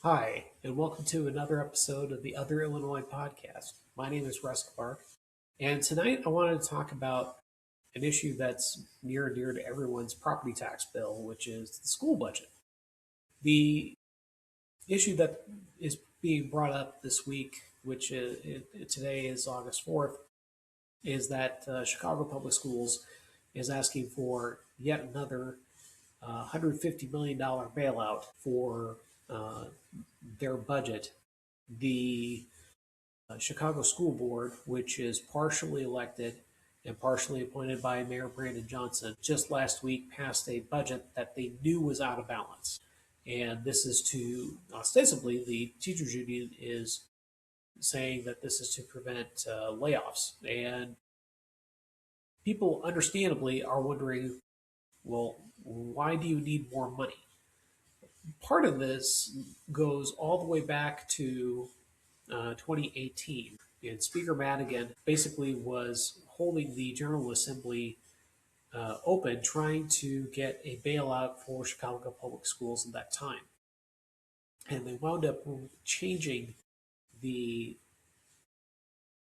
Hi, and welcome to another episode of the Other Illinois podcast. My name is Russ, and tonight I wanted to talk about an issue that's near and dear to everyone's property tax bill, which is the school budget. The issue that is being brought up this week, which today is August 4th, is that Chicago Public Schools is asking for yet another $150 million bailout for uh, their budget. The Chicago School Board, which is partially elected and partially appointed by Mayor Brandon Johnson, just last week passed a budget that they knew was out of balance. And this is to, ostensibly, the teachers union is saying that this is to prevent layoffs. And people understandably are wondering, well, why do you need more money? Part of this goes all the way back to 2018. And Speaker Madigan basically was holding the General Assembly open, trying to get a bailout for Chicago Public Schools at that time. And they wound up changing the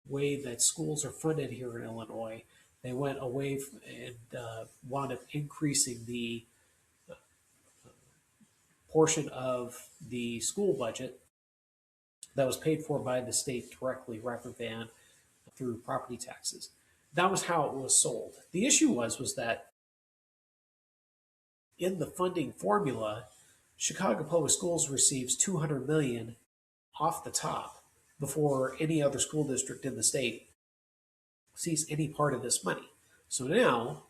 way that schools are funded here in Illinois. They went away and wound up increasing the portion of the school budget that was paid for by the state directly rather than through property taxes. That was how it was sold. The issue was that in the funding formula, Chicago Public Schools receives $200 million off the top before any other school district in the state sees any part of this money. So now,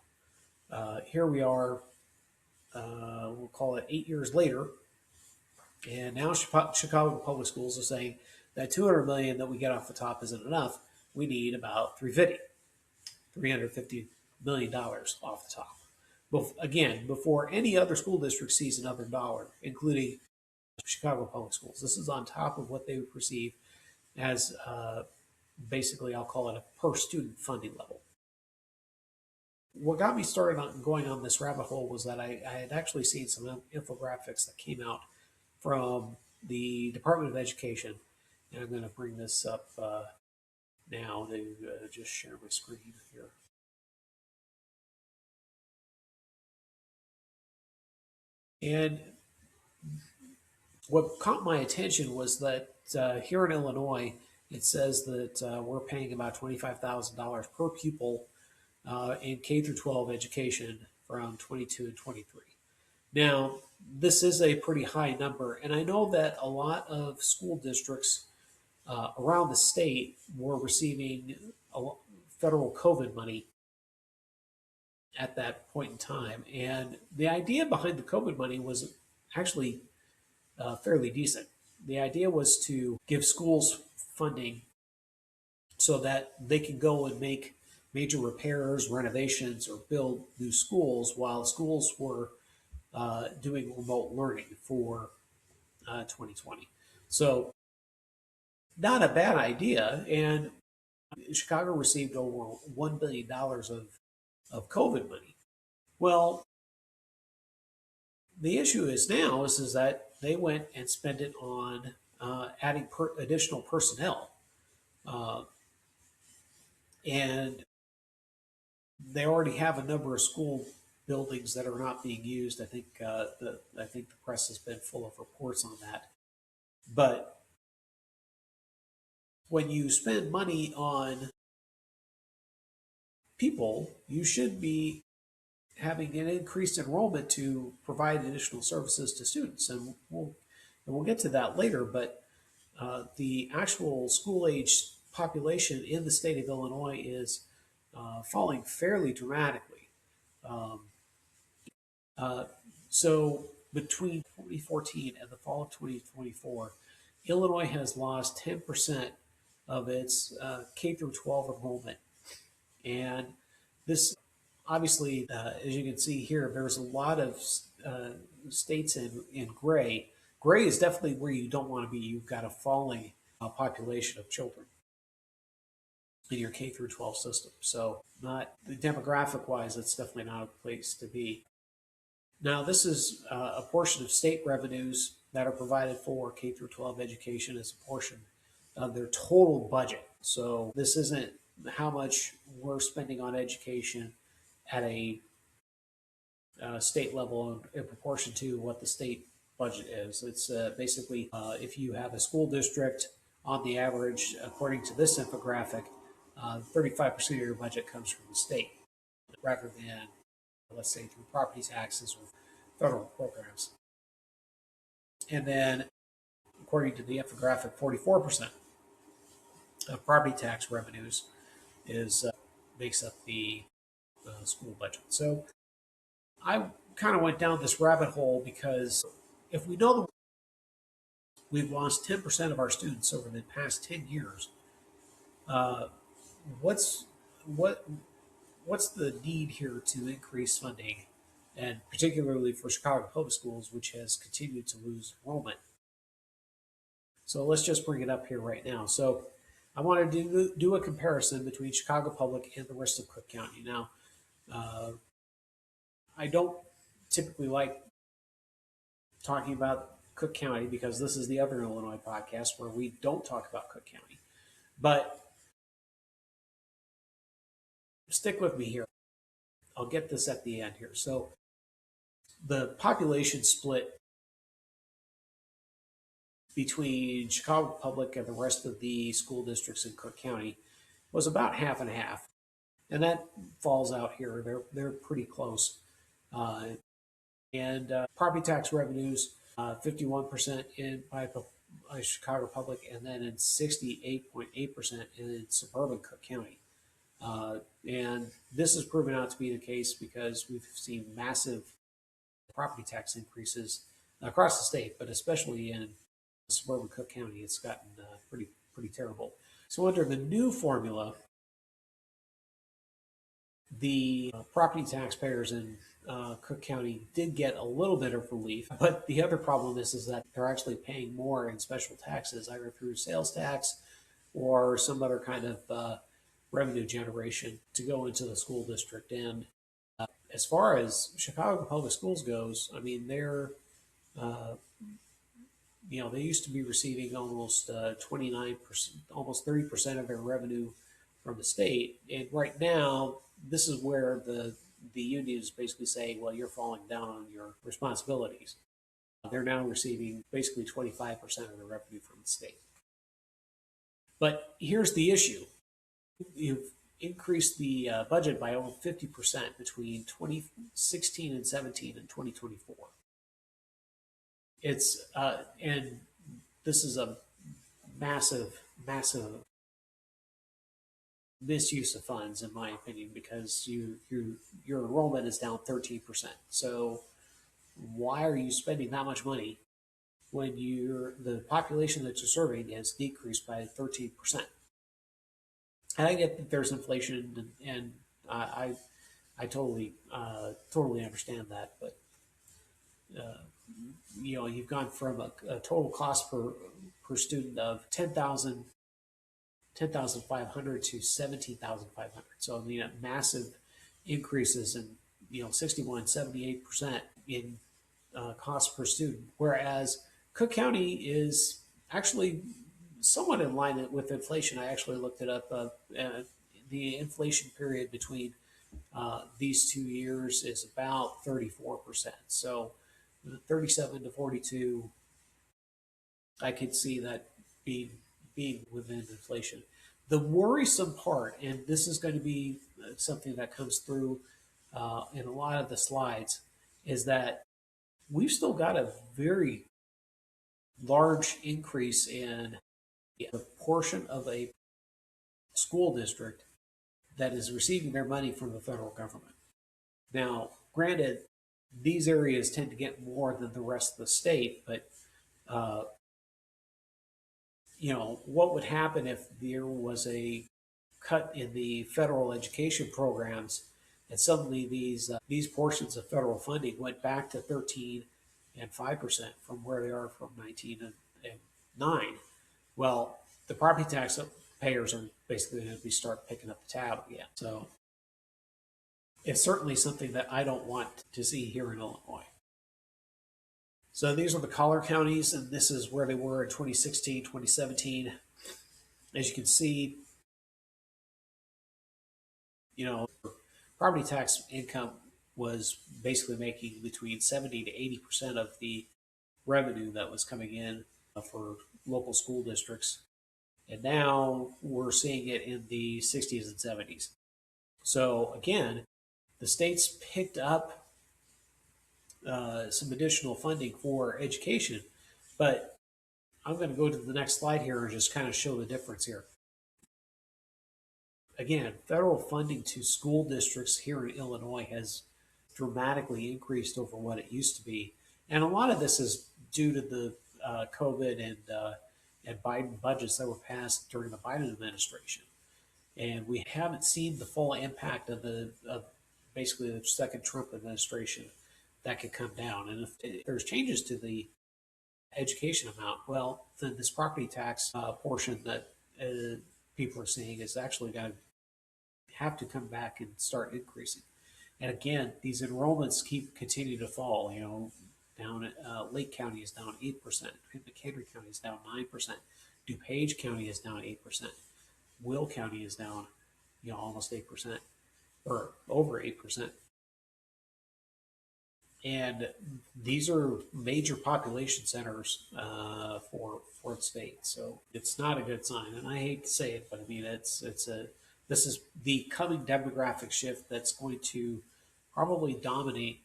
here we are, we'll call it 8 years later, and now Chicago Public Schools is saying that $200 million that we get off the top isn't enough. We need about $350 million off the top. Again, before any other school district sees another dollar, including Chicago Public Schools. This is on top of what they would perceive as basically, I'll call it a per student funding level. What got me started on going on this rabbit hole was that I had actually seen some infographics that came out from the Department of Education. And I'm going to bring this up now to just share my screen here. And what caught my attention was that here in Illinois, it says that we're paying about $25,000 per pupil in K through 12 education from 22 and 23. Now, this is a pretty high number, and I know that a lot of school districts around the state were receiving federal COVID money at that point in time. And the idea behind the COVID money was actually fairly decent. The idea was to give schools funding so that they could go and make major repairs, renovations, or build new schools while schools were doing remote learning for 2020. So, not a bad idea. And Chicago received over $1 billion of COVID money. Well, the issue is now is that they went and spent it on adding additional personnel. And they already have a number of school buildings that are not being used. I think the press has been full of reports on that. But when you spend money on people, you should be having an increased enrollment to provide additional services to students, and we'll get to that later. But the actual school age population in the state of Illinois is falling fairly dramatically. Um, so between 2014 and the fall of 2024, Illinois has lost 10% of its K through 12 enrollment. And this, obviously, as you can see here, there's a lot of states in gray. Gray is definitely where you don't want to be. You've got a falling population of children in your K through 12 system. So, not demographic wise, it's definitely not a place to be. Now, this is a portion of state revenues that are provided for K through 12 education as a portion of their total budget. So this isn't how much we're spending on education at a state level in proportion to what the state budget is. It's basically if you have a school district on the average, according to this infographic, 35% of your budget comes from the state rather than, let's say, through property taxes or federal programs. And then, according to the infographic, 44% of property tax revenues is makes up the school budget. So I kind of went down this rabbit hole because if we know that we've lost 10% of our students over the past 10 years, uh, what's what what's the need here to increase funding, and particularly for Chicago Public Schools, which has continued to lose enrollment? So let's just bring it up here right now. So I want to do a comparison between Chicago Public and the rest of Cook County. Now, uh, I don't typically like talking about Cook County because this is the other Illinois podcast where we don't talk about Cook County. But stick with me here. I'll get this at the end here. So the population split between Chicago Public and the rest of the school districts in Cook County was about half and half, and that falls out here. They're pretty close. And property tax revenues, 51% in by Chicago Public, and then in 68.8% in suburban Cook County. And this has proven out to be the case because we've seen massive property tax increases across the state, but especially in suburban Cook County, it's gotten pretty terrible. So under the new formula, the property taxpayers in Cook County did get a little bit of relief, but the other problem is that they're actually paying more in special taxes, either through sales tax or some other kind of revenue generation to go into the school district. And as far as Chicago Public Schools goes, I mean, uh, they used to be receiving almost 29%, almost 30% of their revenue from the state. And right now, this is where the union is basically saying, well, you're falling down on your responsibilities. They're now receiving basically 25% of the revenue from the state. But here's the issue. You've increased the budget by over 50% between 2016 and 17 and 2024. It's and this is a massive misuse of funds, in my opinion, because your enrollment is down 13%. So why are you spending that much money when the population that you're serving has decreased by 13%? And I get that there's inflation, and I totally understand that, but uh, you've gone from a total cost per student of 10,500 to 17,500. So massive increases in 61, 78% in cost per student, whereas Cook County is actually somewhat in line with inflation. I actually looked it up. The inflation period between these 2 years is about 34%. So 37 to 42, I could see that being within inflation. The worrisome part, and this is going to be something that comes through in a lot of the slides, is that we've still got a very large increase in the portion of a school district that is receiving their money from the federal government. Now, granted, these areas tend to get more than the rest of the state, but uh, what would happen if there was a cut in the federal education programs, and suddenly these portions of federal funding went back to 13 and 5% from where they are from 19 and 9? Well, the property tax payers are basically going to start picking up the tab again. So It's certainly something that I don't want to see here in Illinois. So these are the collar counties, and this is where they were in 2016, 2017. As you can see, you know, property tax income was basically making between 70 to 80% of the revenue that was coming in for local school districts. And now we're seeing it in the 60s and 70s. So again, the states picked up some additional funding for education, but I'm going to go to the next slide here and just kind of show the difference here. Again, federal funding to school districts here in Illinois has dramatically increased over what it used to be, and a lot of this is due to the COVID and Biden budgets that were passed during the Biden administration, and we haven't seen the full impact of the of basically the second Trump administration that could come down. And if there's changes to the education amount, well, then this property tax portion that people are seeing is actually going to have to come back and start increasing. And again, these enrollments keep continuing to fall. You know, down at Lake County is down 8%. McHenry County is down 9%. DuPage County is down 8%. Will County is down, almost 8% or over 8%. And these are major population centers for the state, so it's not a good sign. And I hate to say it, but I mean this is the coming demographic shift that's going to probably dominate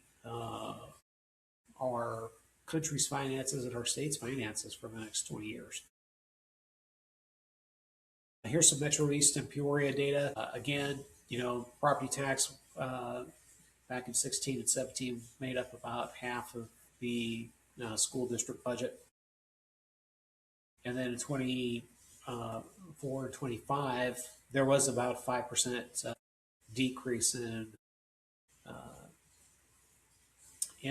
our country's finances and our state's finances for the next 20 years. Here's some Metro East and Peoria data. Again, property tax back in 16 and 17 made up about half of the school district budget. And then in 24 and 25, there was about 5% decrease in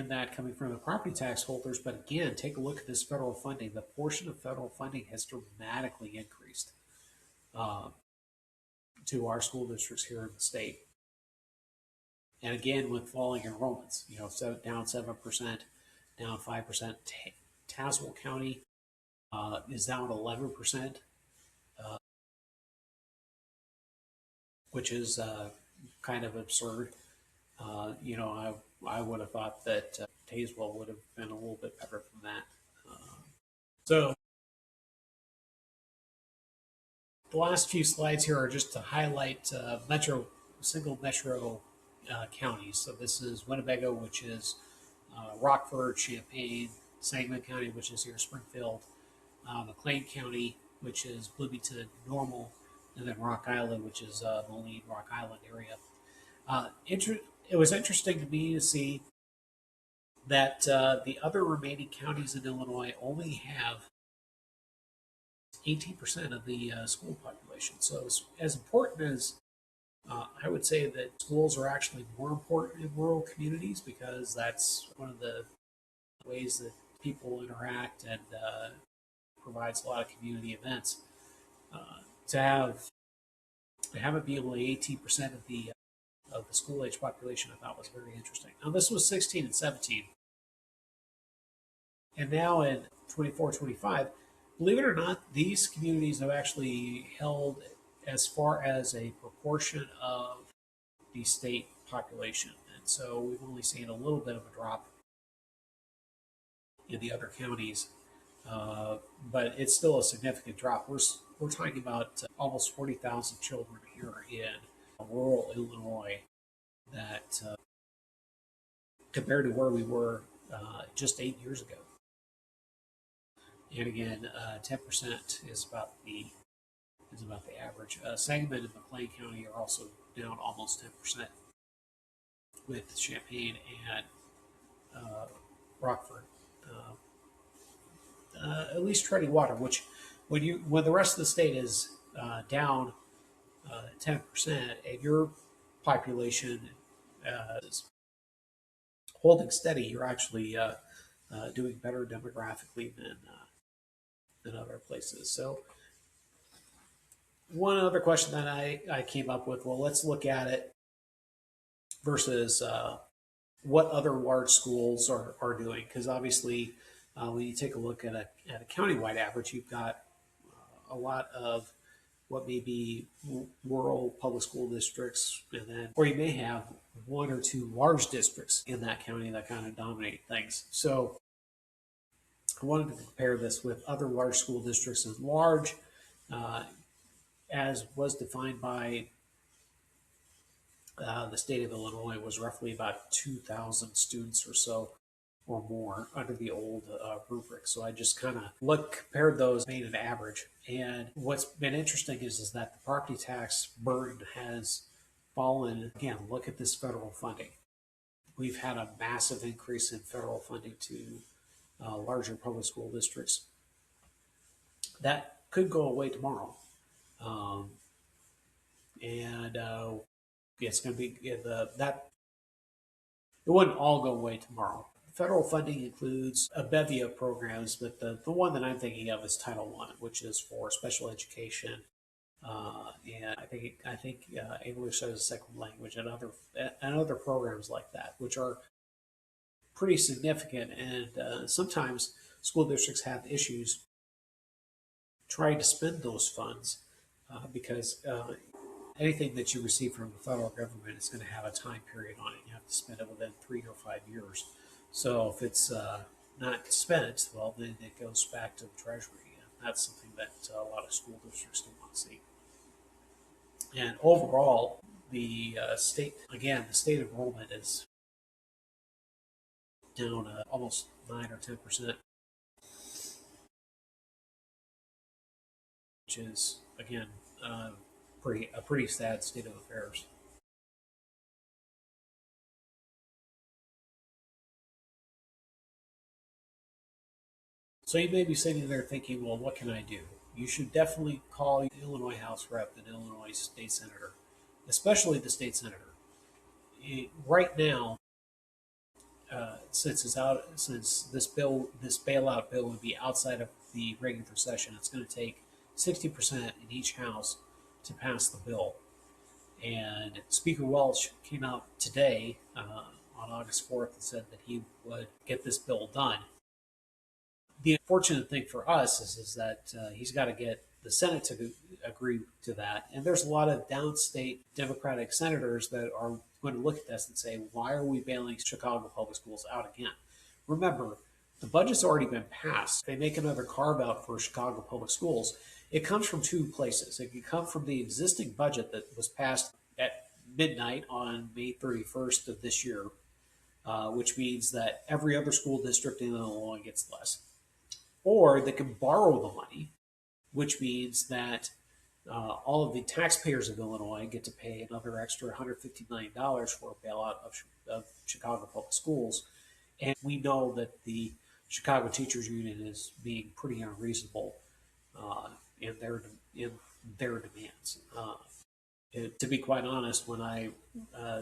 that coming from the property tax holders. But again, take a look at this federal funding. The portion of federal funding has dramatically increased to our school districts here in the state. And again, with falling enrollments, so down 7%, down 5%. Tazewell County is down 11%, which is kind of absurd. I would have thought that Tazewell would have been a little bit better than that. So the last few slides here are just to highlight single metro counties. So this is Winnebago, which is Rockford, Champaign, Sangamon County, which is here Springfield, McLean County, which is Bloomington, Normal, and then Rock Island, which is Moline, Rock Island area. It was interesting to me to see that the other remaining counties in Illinois only have 18% of the school population. So as important as I would say that schools are actually more important in rural communities, because that's one of the ways that people interact and provides a lot of community events. To have it be only 18% of the school age population, I thought was very interesting. Now this was 16 and 17, and now in 24, 25, believe it or not, these communities have actually held as far as a proportion of the state population. And so we've only seen a little bit of a drop in the other counties, but it's still a significant drop. We're talking about almost 40,000 children here in rural Illinois that compared to where we were just 8 years ago. And again, 10% is about the average. Sangamon and McLean County are also down almost 10%, with Champaign and Rockford at least treading water. Which, when the rest of the state is down 10%, and your population is holding steady, you're actually doing better demographically than other places. So one other question that I came up with, well, let's look at it versus what other large schools are doing. Because obviously, when you take a look at a countywide average, you've got a lot of what may be rural public school districts, and then, or you may have one or two large districts in that county that kind of dominate things. So I wanted to compare this with other large school districts. As large uh, as was defined by the state of Illinois was roughly about 2,000 students or so or more under the old rubric. So I just kind of compared those, made an average. And what's been interesting is that the property tax burden has fallen. Again, look at this federal funding. We've had a massive increase in federal funding to larger public school districts. That could go away tomorrow. Um, and it's going to be that it wouldn't all go away tomorrow. Federal funding includes a bevy of programs, but the one that I'm thinking of is Title I, which is for special education, and I think English as a second language and other programs like that, which are pretty significant. And sometimes school districts have issues trying to spend those funds because anything that you receive from the federal government is going to have a time period on it. You have to spend it within 3 or 5 years. So if it's not spent, well, then it goes back to the Treasury. And that's something that a lot of school districts don't want to see. And overall, the the state enrollment is down almost 9 or 10%, which is, again, a pretty sad state of affairs. So you may be sitting there thinking, well, what can I do? You should definitely call the Illinois House Rep and Illinois State Senator, especially the state senator. Right now, since this bailout bill would be outside of the regular session, it's going to take 60% in each house to pass the bill. And Speaker Welch came out today on August 4th and said that he would get this bill done. The unfortunate thing for us is that he's got to get the Senate to agree to that. And there's a lot of downstate Democratic senators that are going to look at this and say, why are we bailing Chicago public schools out again? Remember, the budget's already been passed. If they make another carve out for Chicago public schools, it comes from two places. It can come from the existing budget that was passed at midnight on May 31st of this year, which means that every other school district in Illinois gets less. Or they can borrow the money, which means that all of the taxpayers of Illinois get to pay another extra $150 million for a bailout of Chicago public schools. And we know that the Chicago Teachers Union is being pretty unreasonable uh, in their demands. To be quite honest, when I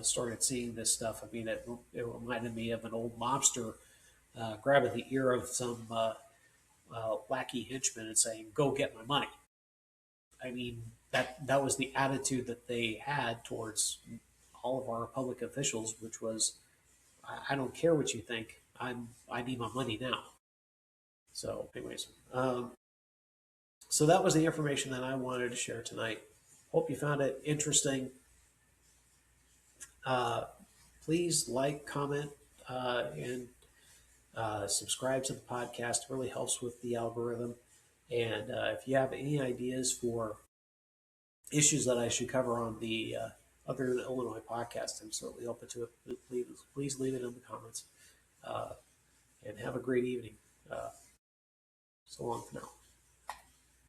started seeing this stuff, I mean, it reminded me of an old mobster grabbing the ear of some lackey henchman and saying, "Go get my money." I mean, that was the attitude that they had towards all of our public officials, which was, "I don't care what you think. I need my money now." So, anyways, so that was the information that I wanted to share tonight. Hope you found it interesting. Uh, Please like, comment, and subscribe to the podcast. It really helps with the algorithm. And if you have any ideas for issues that I should cover on the other Illinois podcast, I'm certainly open to it. Please leave it in the comments. And have a great evening. So long for now.